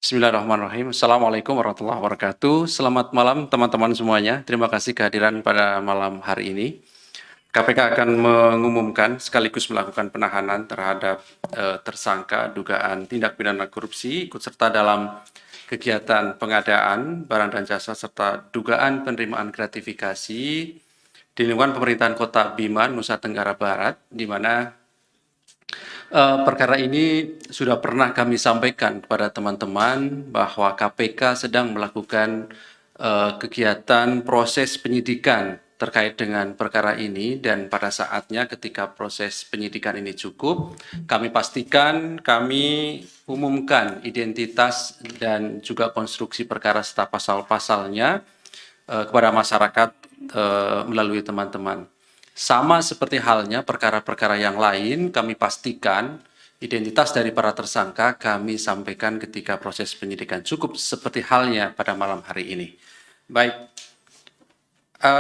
Bismillahirrahmanirrahim. Assalamualaikum warahmatullahi wabarakatuh. Selamat malam teman-teman semuanya. Terima kasih kehadiran pada malam hari ini. KPK akan mengumumkan sekaligus melakukan penahanan terhadap tersangka dugaan tindak pidana korupsi ikut serta dalam kegiatan pengadaan barang dan jasa serta dugaan penerimaan gratifikasi di lingkungan pemerintahan Kota Bima, Nusa Tenggara Barat, di mana perkara ini sudah pernah kami sampaikan kepada teman-teman bahwa KPK sedang melakukan kegiatan proses penyidikan terkait dengan perkara ini, dan pada saatnya ketika proses penyidikan ini cukup, kami pastikan, kami umumkan identitas dan juga konstruksi perkara serta pasal-pasalnya kepada masyarakat melalui teman-teman. Sama seperti halnya perkara-perkara yang lain, kami pastikan identitas dari para tersangka kami sampaikan ketika proses penyidikan cukup, seperti halnya pada malam hari ini. Baik,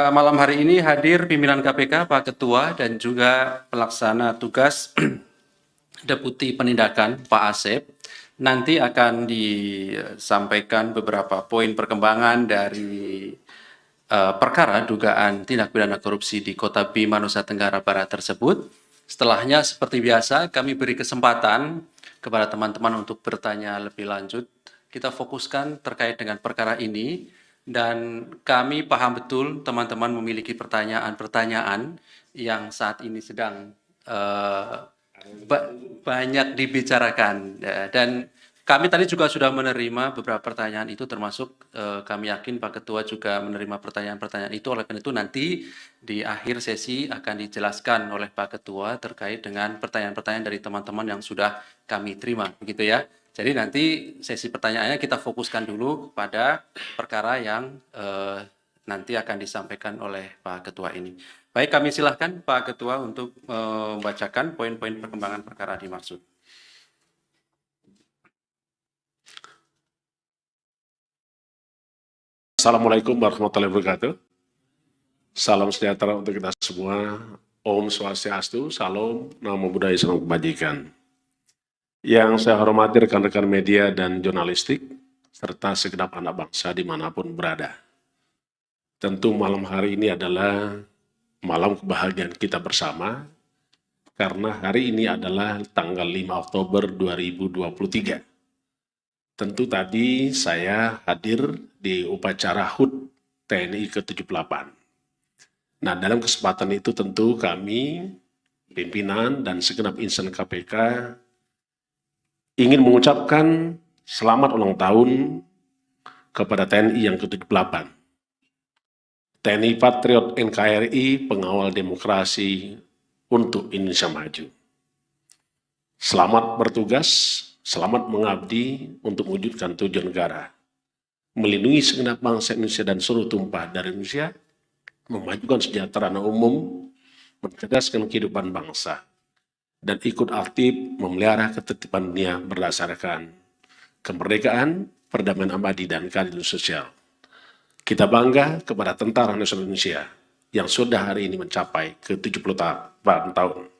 malam hari ini hadir pimpinan KPK, Pak Ketua, dan juga pelaksana tugas Deputi Penindakan, Pak Asep. Nanti akan disampaikan beberapa poin perkembangan dari perkara dugaan tindak pidana korupsi di Kota Bima, Nusa Tenggara Barat tersebut. Setelahnya, seperti biasa, kami beri kesempatan kepada teman-teman untuk bertanya lebih lanjut. Kita fokuskan terkait dengan perkara ini, dan kami paham betul teman-teman memiliki pertanyaan-pertanyaan yang saat ini sedang banyak dibicarakan, dan kami tadi juga sudah menerima beberapa pertanyaan itu, termasuk kami yakin Pak Ketua juga menerima pertanyaan-pertanyaan itu. Oleh karena itu nanti di akhir sesi akan dijelaskan oleh Pak Ketua terkait dengan pertanyaan-pertanyaan dari teman-teman yang sudah kami terima, begitu ya. Jadi nanti sesi pertanyaannya kita fokuskan dulu pada perkara yang nanti akan disampaikan oleh Pak Ketua ini. Baik, kami silahkan Pak Ketua untuk membacakan poin-poin perkembangan perkara dimaksud. Assalamualaikum warahmatullahi wabarakatuh. Salam sejahtera untuk kita semua. Om Swastiastu, Salam, Namo Buddhaya, Salam Kebajikan. Yang saya hormati rekan-rekan media dan jurnalistik, serta segenap anak bangsa dimanapun berada. Tentu malam hari ini adalah malam kebahagiaan kita bersama, karena hari ini adalah tanggal 5 Oktober 2023. Tentu tadi saya hadir di upacara HUT TNI ke-78. Nah, dalam kesempatan itu tentu kami, pimpinan dan segenap insan KPK, ingin mengucapkan selamat ulang tahun kepada TNI yang ke-78. TNI Patriot NKRI, pengawal demokrasi untuk Indonesia Maju. Selamat bertugas, selamat mengabdi untuk mewujudkan tujuan negara, melindungi segenap bangsa Indonesia dan seluruh tumpah dari Indonesia, memajukan kesejahteraan umum, mencerdaskan kehidupan bangsa, dan ikut aktif memelihara ketertiban dunia berdasarkan kemerdekaan, perdamaian abadi, dan keadilan sosial. Kita bangga kepada Tentara Nasional Indonesia yang sudah hari ini mencapai ke-78 tahun.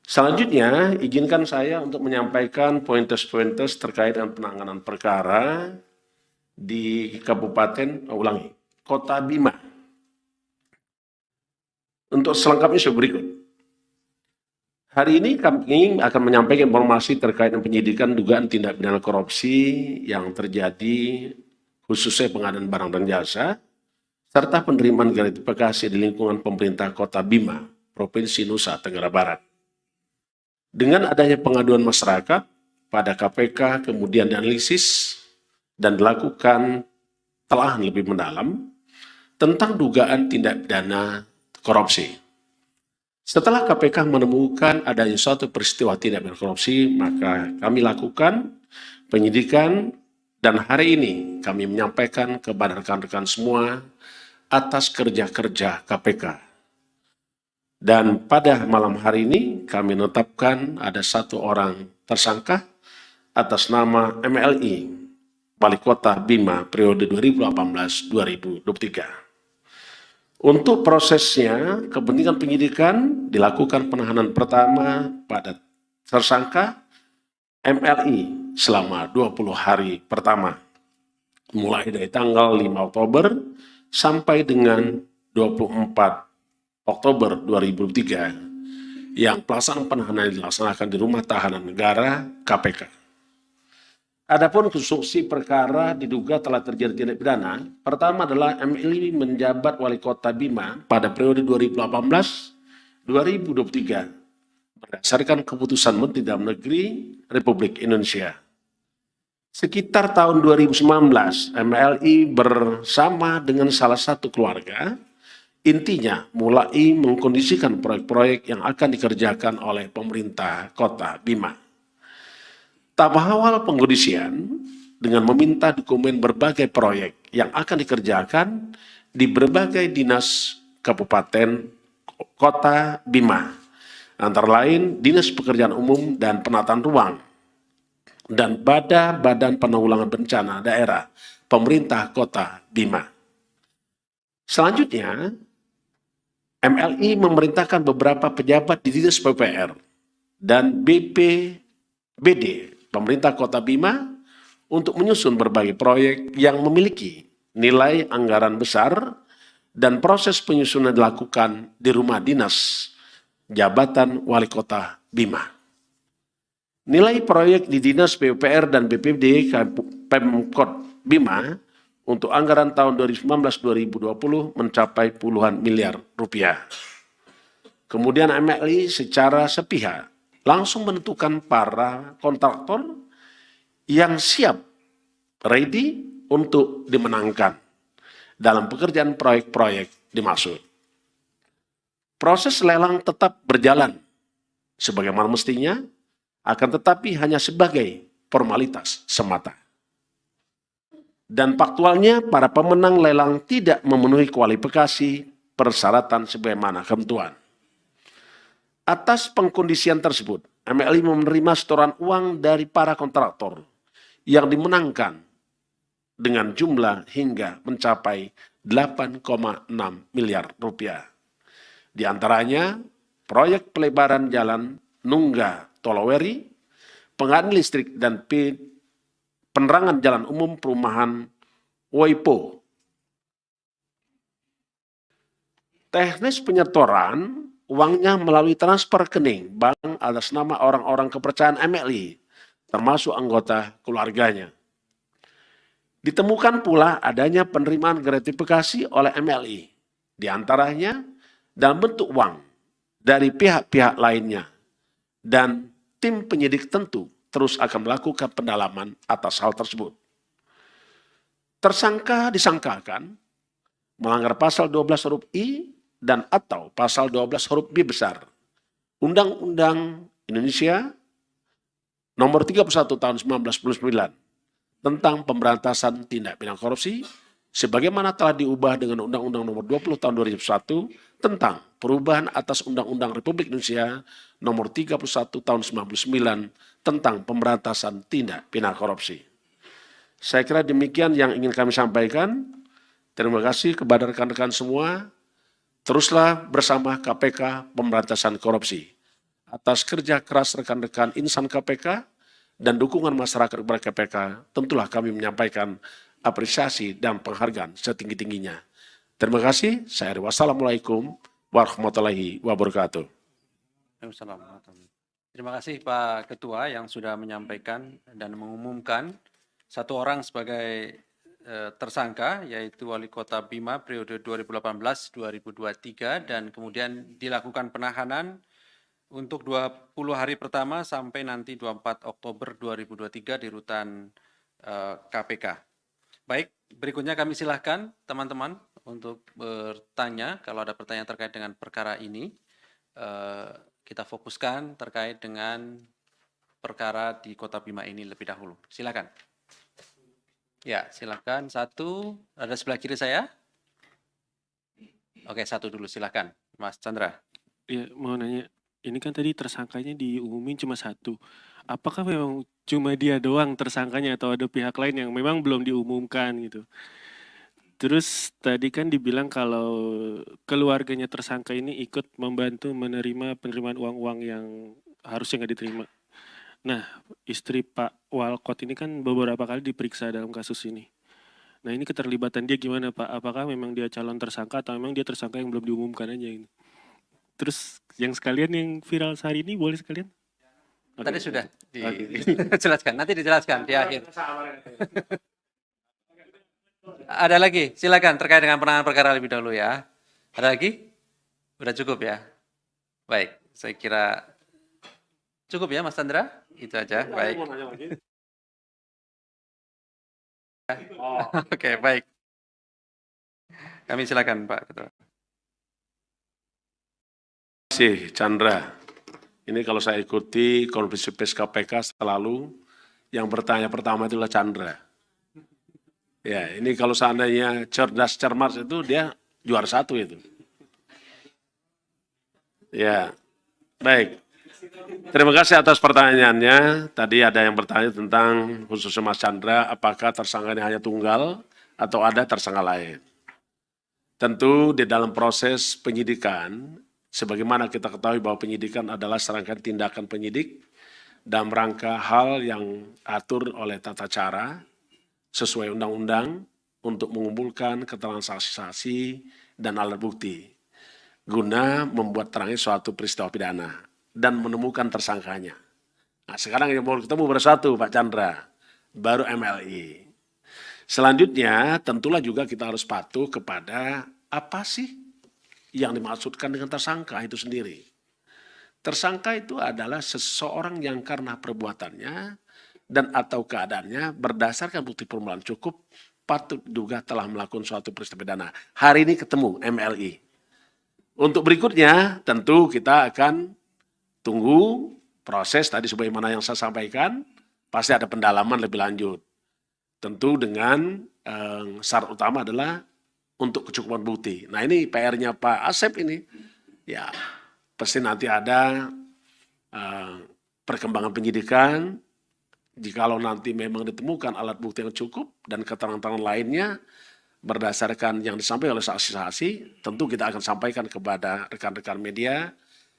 Selanjutnya, izinkan saya untuk menyampaikan pointers-pointers terkait dengan penanganan perkara di Kota Bima. Untuk selengkapnya berikut. Hari ini kami akan menyampaikan informasi terkait dengan penyidikan dugaan tindak pidana korupsi yang terjadi khususnya pengadaan barang dan jasa, serta penerimaan gratifikasi di lingkungan pemerintah Kota Bima, Provinsi Nusa Tenggara Barat. Dengan adanya pengaduan masyarakat pada KPK, kemudian dianalisis dan dilakukan telaah lebih mendalam tentang dugaan tindak pidana korupsi. Setelah KPK menemukan adanya suatu peristiwa tindak pidana korupsi, maka kami lakukan penyidikan, dan hari ini kami menyampaikan kepada rekan-rekan semua atas kerja-kerja KPK. Dan pada malam hari ini kami menetapkan ada satu orang tersangka atas nama MLI, Wali Kota Bima periode 2018-2023. Untuk prosesnya, kepentingan penyidikan dilakukan penahanan pertama pada tersangka MLI selama 20 hari pertama, mulai dari tanggal 5 Oktober sampai dengan 24 Oktober 2003, yang pelaksanaan penahanan dilaksanakan di Rumah Tahanan Negara KPK. Adapun konstruksi perkara diduga telah terjadi tindak pidana, pertama adalah MLI menjabat wali kota Bima pada periode 2018-2023 berdasarkan keputusan Menteri Dalam Negeri Republik Indonesia. Sekitar tahun 2019, MLI bersama dengan salah satu keluarga, intinya mulai mengkondisikan proyek-proyek yang akan dikerjakan oleh pemerintah kota Bima. Tahap awal pengkondisian dengan meminta dokumen berbagai proyek yang akan dikerjakan di berbagai dinas kabupaten kota Bima, antara lain Dinas Pekerjaan Umum dan Penataan Ruang dan Badan Penanggulangan Bencana Daerah pemerintah kota Bima. Selanjutnya, MLI memerintahkan beberapa pejabat di Dinas PUPR dan BPBD pemerintah kota Bima untuk menyusun berbagai proyek yang memiliki nilai anggaran besar dan proses penyusunan dilakukan di rumah dinas jabatan wali kota Bima. Nilai proyek di Dinas PUPR dan BPBD Pemkot Bima untuk anggaran tahun 2019-2020 mencapai puluhan miliar rupiah. Kemudian MLI secara sepihak langsung menentukan para kontraktor yang siap, ready untuk dimenangkan dalam pekerjaan proyek-proyek dimaksud. Proses lelang tetap berjalan sebagaimana mestinya, akan tetapi hanya sebagai formalitas semata. Dan faktualnya para pemenang lelang tidak memenuhi kualifikasi persyaratan sebagaimana ketentuan. Atas pengkondisian tersebut, MLI menerima setoran uang dari para kontraktor yang dimenangkan dengan jumlah hingga mencapai 8,6 miliar rupiah. Di antaranya, proyek pelebaran jalan Nungga Toloweri, pengadaan listrik dan penerangan jalan umum perumahan Woipo. Teknis penyetoran uangnya melalui transfer rekening bank atas nama orang-orang kepercayaan MLI, termasuk anggota keluarganya. Ditemukan pula adanya penerimaan gratifikasi oleh MLI, di antaranya dalam bentuk uang dari pihak-pihak lainnya, dan tim penyidik tentu terus akan melakukan pendalaman atas hal tersebut. Tersangka disangkakan melanggar pasal 12 huruf I dan atau pasal 12 huruf B besar Undang-Undang Indonesia nomor 31 tahun 1999 tentang pemberantasan tindak pidana korupsi sebagaimana telah diubah dengan Undang-Undang nomor 20 tahun 2001 tentang perubahan atas Undang-Undang Republik Indonesia nomor 31 tahun 1999 tentang pemberantasan tindak pidana korupsi. Saya kira demikian yang ingin kami sampaikan. Terima kasih kepada rekan-rekan semua. Teruslah bersama KPK Pemberantasan Korupsi. Atas kerja keras rekan-rekan insan KPK dan dukungan masyarakat kepada KPK, tentulah kami menyampaikan apresiasi dan penghargaan setinggi-tingginya. Terima kasih. Saya wassalamualaikum warahmatullahi wabarakatuh. Terima kasih Pak Ketua yang sudah menyampaikan dan mengumumkan satu orang sebagai tersangka, yaitu Wali Kota Bima periode 2018-2023, dan kemudian dilakukan penahanan untuk 20 hari pertama sampai nanti 24 Oktober 2023 di rutan KPK. Baik, berikutnya kami silahkan teman-teman untuk bertanya. Kalau ada pertanyaan terkait dengan perkara ini, kita fokuskan terkait dengan perkara di Kota Bima ini lebih dahulu. Silakan. Ya, silakan. Satu, ada sebelah kiri saya. Oke, satu dulu, silakan. Mas Chandra. Ya, mau nanya, ini kan tadi tersangkanya diumumin cuma satu. Apakah memang cuma dia doang tersangkanya atau ada pihak lain yang memang belum diumumkan gitu? Terus tadi kan dibilang kalau keluarganya tersangka ini ikut membantu menerima penerimaan uang-uang yang harusnya nggak diterima. Nah, istri Pak Walcott ini kan beberapa kali diperiksa dalam kasus ini. Nah, ini keterlibatan dia gimana, Pak? Apakah memang dia calon tersangka atau memang dia tersangka yang belum diumumkan aja ini? Terus yang sekalian yang viral sehari ini boleh sekalian? Oke. Tadi sudah dijelaskan, nanti dijelaskan di akhir. Ada lagi, silakan terkait dengan penanganan perkara lebih dahulu ya. Ada lagi? Udah cukup ya? Baik, saya kira cukup ya Mas Chandra? Itu aja, baik. Oke, baik. Kami silakan Pak Ketua. Terima kasih Chandra. Ini kalau saya ikuti konferensi pers KPK selalu yang bertanya pertama itulah Chandra. Ya, ini kalau seandainya cerdas cermat itu dia juara 1 itu. Ya, baik. Terima kasih atas pertanyaannya. Tadi ada yang bertanya tentang khususnya Mas Chandra, apakah tersangka ini hanya tunggal atau ada tersangka lain. Tentu di dalam proses penyidikan, sebagaimana kita ketahui bahwa penyidikan adalah serangkaian tindakan penyidik dalam rangka hal yang atur oleh tata cara sesuai undang-undang untuk mengumpulkan keterangan saksi-saksi dan alat bukti guna membuat terangnya suatu peristiwa pidana dan menemukan tersangkanya. Nah, sekarang yang baru ketemu baru satu Pak Chandra, baru MLI. Selanjutnya tentulah juga kita harus patuh kepada apa sih yang dimaksudkan dengan tersangka itu sendiri. Tersangka itu adalah seseorang yang karena perbuatannya dan atau keadaannya berdasarkan bukti permulaan cukup patut diduga telah melakukan suatu peristiwa pidana. Hari ini ketemu MLI. Untuk berikutnya tentu kita akan tunggu proses tadi sebagaimana yang saya sampaikan, pasti ada pendalaman lebih lanjut. Tentu dengan syarat utama adalah untuk kecukupan bukti. Nah ini PR-nya Pak Asep ini, ya pasti nanti ada perkembangan penyidikan. Jikalau nanti memang ditemukan alat bukti yang cukup dan keterangan lainnya berdasarkan yang disampaikan oleh saksi-saksi, tentu kita akan sampaikan kepada rekan-rekan media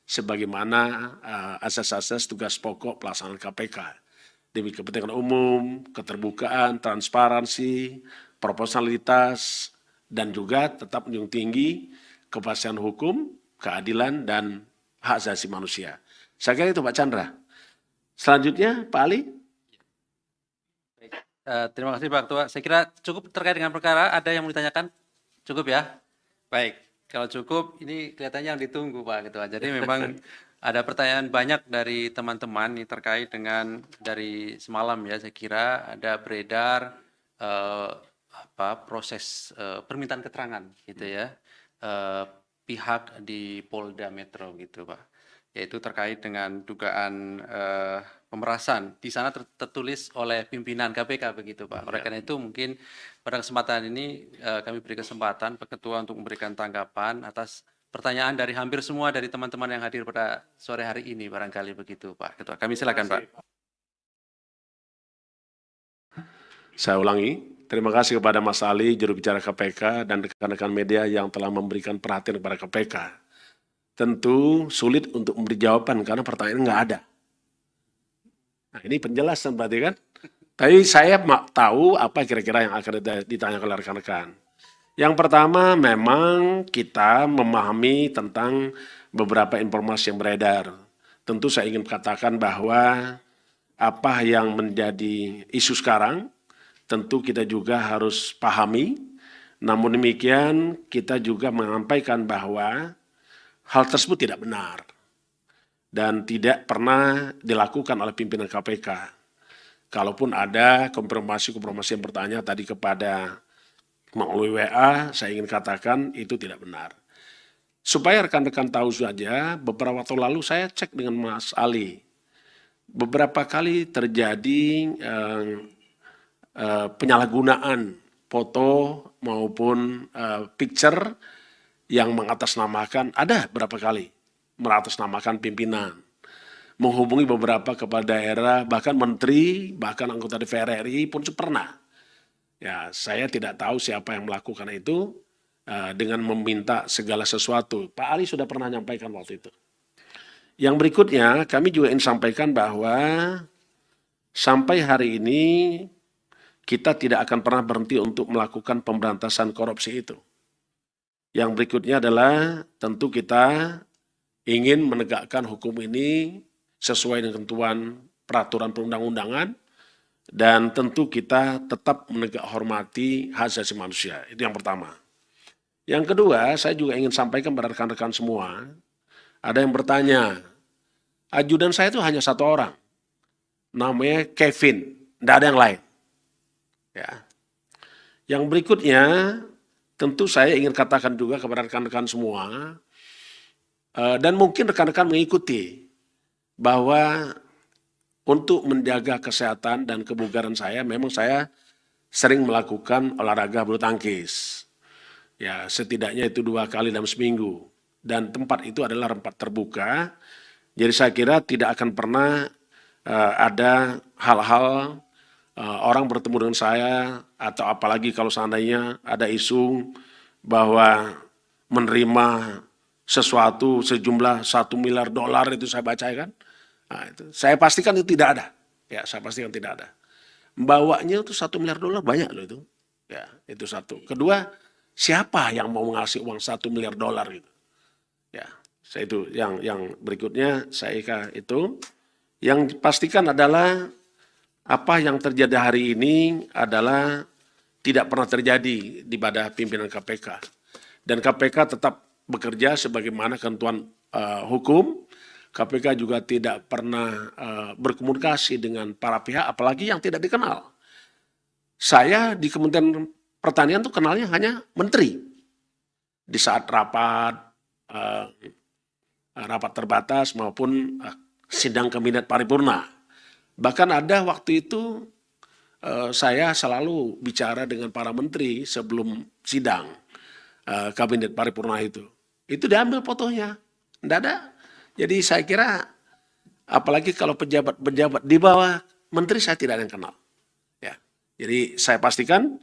sebagaimana asas-asas tugas pokok pelaksanaan KPK demi kepentingan umum, keterbukaan, transparansi, proporsionalitas, dan juga tetap menjunjung tinggi kepastian hukum, keadilan, dan hak asasi manusia. Saya kira itu Pak Chandra. Selanjutnya Pak Ali. Terima kasih Pak Ketua. Saya kira cukup terkait dengan perkara. Ada yang mau ditanyakan? Cukup ya? Baik. Kalau cukup, ini kelihatannya yang ditunggu Pak Ketua. Jadi memang ada pertanyaan banyak dari teman-teman yang terkait dengan dari semalam ya. Saya kira ada beredar proses permintaan keterangan gitu ya. Pihak di Polda Metro gitu Pak. Yaitu terkait dengan dugaan pemerasan. Di sana tertulis oleh pimpinan KPK begitu Pak. Oleh karena itu mungkin pada kesempatan ini kami beri kesempatan Pak Ketua untuk memberikan tanggapan atas pertanyaan dari hampir semua dari teman-teman yang hadir pada sore hari ini barangkali begitu Pak Ketua. Kami silakan Pak. Saya ulangi, terima kasih kepada Mas Ali, juru bicara KPK dan rekan-rekan media yang telah memberikan perhatian kepada KPK. Tentu sulit untuk memberi jawaban karena pertanyaan nggak ada. Nah ini penjelasan berarti kan. Tapi saya tahu apa kira-kira yang akan ditanyakan oleh rekan-rekan. Yang pertama memang kita memahami tentang beberapa informasi yang beredar. Tentu saya ingin katakan bahwa apa yang menjadi isu sekarang tentu kita juga harus pahami. Namun demikian kita juga menyampaikan bahwa hal tersebut tidak benar dan tidak pernah dilakukan oleh pimpinan KPK. Kalaupun ada konfirmasi yang bertanya tadi kepada melalui WA, saya ingin katakan itu tidak benar. Supaya rekan-rekan tahu saja, beberapa waktu lalu saya cek dengan Mas Ali. Beberapa kali terjadi penyalahgunaan foto maupun picture yang mengatasnamakan, ada berapa kali mengatasnamakan pimpinan, menghubungi beberapa kepala daerah, bahkan menteri, bahkan anggota DPR RI pun pernah. Ya, saya tidak tahu siapa yang melakukan itu dengan meminta segala sesuatu. Pak Ali sudah pernah menyampaikan waktu itu. Yang berikutnya, kami juga ingin sampaikan bahwa sampai hari ini kita tidak akan pernah berhenti untuk melakukan pemberantasan korupsi itu. Yang berikutnya adalah tentu kita ingin menegakkan hukum ini sesuai dengan ketentuan peraturan perundang-undangan, dan tentu kita tetap menegak hormati hak asasi manusia. Itu yang pertama. Yang kedua, saya juga ingin sampaikan pada rekan-rekan semua, ada yang bertanya, ajudan saya itu hanya satu orang, namanya Kevin, tidak ada yang lain. Ya. Yang berikutnya, tentu saya ingin katakan juga kepada rekan-rekan semua, dan mungkin rekan-rekan mengikuti, bahwa untuk menjaga kesehatan dan kebugaran saya, memang saya sering melakukan olahraga bulu tangkis. Ya, setidaknya itu 2 kali dalam seminggu. Dan tempat itu adalah tempat terbuka. Jadi saya kira tidak akan pernah ada hal-hal orang bertemu dengan saya, atau apalagi kalau seandainya ada isu bahwa menerima sesuatu sejumlah $1 miliar itu saya bacakan. Nah, itu. Saya pastikan itu tidak ada. Ya, saya pastikan tidak ada. Bawanya itu $1 miliar banyak loh itu. Ya, itu satu. Kedua, siapa yang mau ngasih uang $1 miliar gitu? Ya, saya itu yang berikutnya saya itu yang pastikan adalah apa yang terjadi hari ini adalah tidak pernah terjadi di pada pimpinan KPK. Dan KPK tetap bekerja sebagaimana ketentuan hukum. KPK juga tidak pernah berkomunikasi dengan para pihak, apalagi yang tidak dikenal. Saya di Kementerian Pertanian tuh kenalnya hanya menteri. Di saat rapat terbatas maupun sidang kabinet paripurna. Bahkan ada waktu itu saya selalu bicara dengan para menteri sebelum sidang kabinet paripurna itu. Itu diambil fotonya, tidak ada. Jadi saya kira apalagi kalau pejabat-pejabat di bawah menteri saya tidak ada yang kenal. Ya. Jadi saya pastikan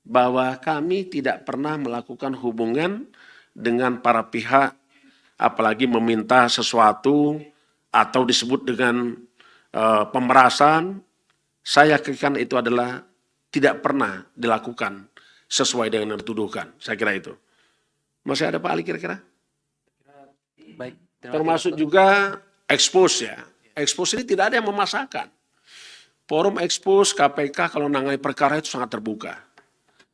bahwa kami tidak pernah melakukan hubungan dengan para pihak, apalagi meminta sesuatu atau disebut dengan pemerasan. Saya yakin itu adalah tidak pernah dilakukan sesuai dengan yang dituduhkan. Saya kira itu. Masih ada Pak Ali kira-kira? Baik. Termasuk juga expose ya. Expose ini tidak ada yang memasakkan. Forum expose KPK kalau menangani perkara itu sangat terbuka.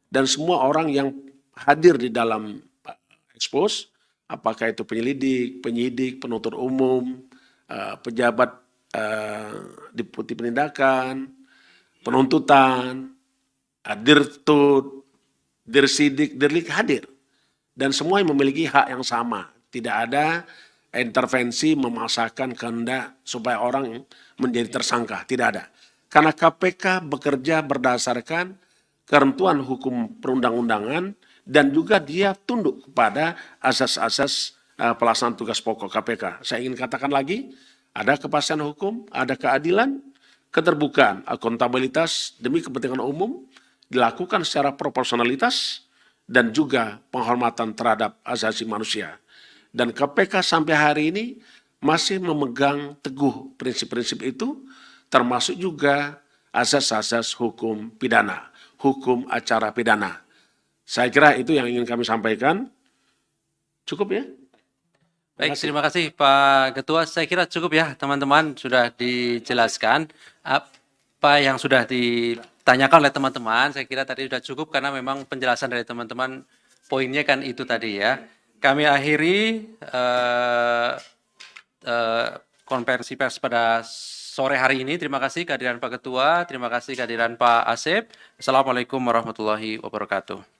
Dan semua orang yang hadir di dalam expose, apakah itu penyelidik, penyidik, penuntut umum, pejabat deputi penindakan, penuntutan, dirtut, dirsidik, dirlik hadir. Dan semua yang memiliki hak yang sama. Tidak ada intervensi memaksakan kehendak supaya orang menjadi tersangka. Tidak ada. Karena KPK bekerja berdasarkan ketentuan hukum perundang-undangan dan juga dia tunduk kepada asas-asas pelaksanaan tugas pokok KPK. Saya ingin katakan lagi, ada kepastian hukum, ada keadilan, keterbukaan, akuntabilitas demi kepentingan umum dilakukan secara proporsionalitas dan juga penghormatan terhadap asasi manusia. Dan KPK sampai hari ini masih memegang teguh prinsip-prinsip itu, termasuk juga asas-asas hukum pidana, hukum acara pidana. Saya kira itu yang ingin kami sampaikan. Cukup ya? Baik, terima kasih Pak Ketua. Saya kira cukup ya teman-teman, sudah dijelaskan apa yang sudah ditanyakan oleh teman-teman. Saya kira tadi sudah cukup karena memang penjelasan dari teman-teman poinnya kan itu tadi ya. Kami akhiri konferensi pers pada sore hari ini. Terima kasih kehadiran Pak Ketua, terima kasih kehadiran Pak Asep. Assalamualaikum warahmatullahi wabarakatuh.